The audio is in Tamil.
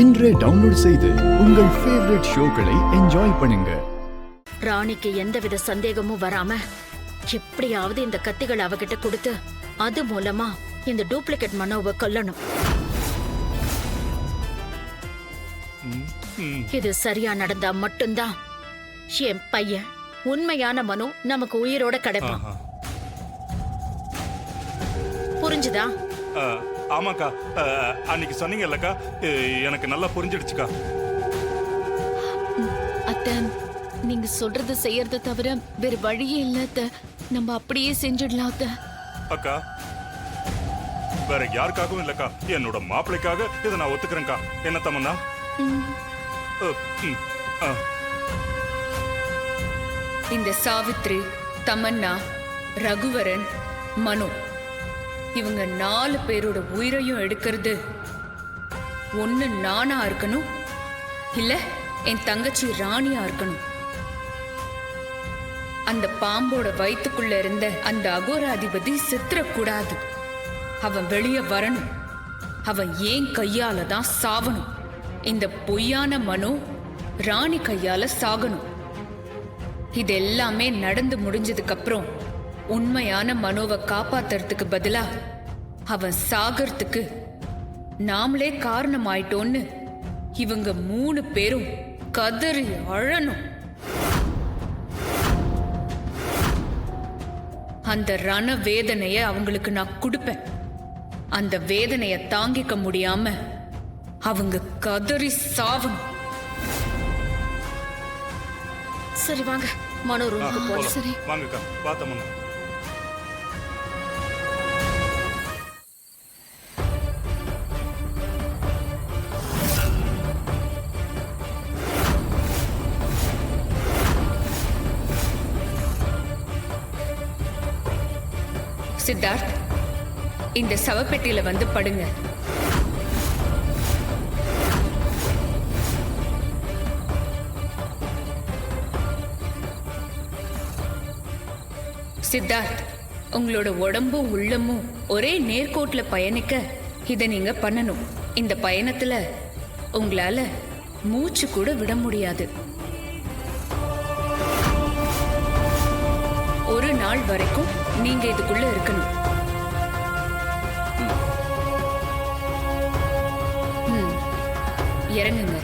இன்றே டவுன்லோட் செய்து உங்கள் ஃபேவரட் ஷோக்களை என்ஜாய் பண்ணுங்க. ராணிக்கு எந்தவித சந்தேகமும் வராம எப்படியாவது இந்த கத்திகளை அவகிட்ட கொடுத்து அது மூலமா இந்த டூப்ளிகேட் மனோவை கொல்லணும். இது சரியா நடந்தா மட்டும்தான் என் பையன் உண்மையான மனோ நமக்கு உயிரோட கிடைப்பான். புரிஞ்சுதா? ஆமாக்கா, அன்னைக்கு சொன்னீங்கல்லக்கா, எனக்கு நல்லா புரிஞ்சிடுச்சுக்கா. அத்தை, நீங்க சொல்றத செய்யறத தவிர வேற வழியே இல்ல அத்தை. நம்ம அப்படியே செஞ்சிடலாம் அத்தை. அக்கா, வேற யாருக்காகவும் இல்லக்கா, என்னோட மாப்பிள்ளைக்காக இதை நான் ஒத்துக்கிறேன்க்கா. என்ன தமன்னா? இந்த சாவித்ரி, தமன்னா, ரகுவரன், மனு இவங்க 4 பேரோட உயிரையும் எடுக்கிறது ஒண்ணு நானா இருக்கணும், இல்ல என் தங்கச்சி ராணியா இருக்கணும். அந்த பாம்போட வயிற்றுக்குள்ள இருந்த அந்த அகோராதிபதி செத்துறக்கூடாது. அவன் வெளியே வரணும். அவன் ஏன் கையால தான் சாவணும். இந்த பொய்யான மனு ராணி கையால சாகணும். இது எல்லாமே நடந்து முடிஞ்சதுக்கு அப்புறம் உண்மையான மனோவை காப்பாத்துறதுக்கு பதிலா அவன் சாகறதுக்கு நாமளே காரணம் ஆயிட்டோன்னு இவங்க 3 பேரும் கதறி அழணும். அந்த ரண வேதனைய அவங்களுக்கு நான் கொடுப்பேன். அந்த வேதனைய தாங்கிக்க முடியாம அவங்க கதறி சாவணும். சரி வாங்க, மனோ ரூமுக்கு போலாம். சரி வாங்கக்கா, வா தமன்னா. சித்தார்த், இந்த சவப்பெட்டியில வந்து படுங்க. சித்தார்த், உங்களோட உடம்பும் உள்ளமும் ஒரே நேர்கோட்ல பயணிக்க இதை நீங்க பண்ணணும். இந்த பயணத்துல உங்களால மூச்சு கூட விட முடியாது. ஒரு நாள் வரைக்கும் நீங்க இதுக்குள்ள இருக்கணும். இறங்குங்க.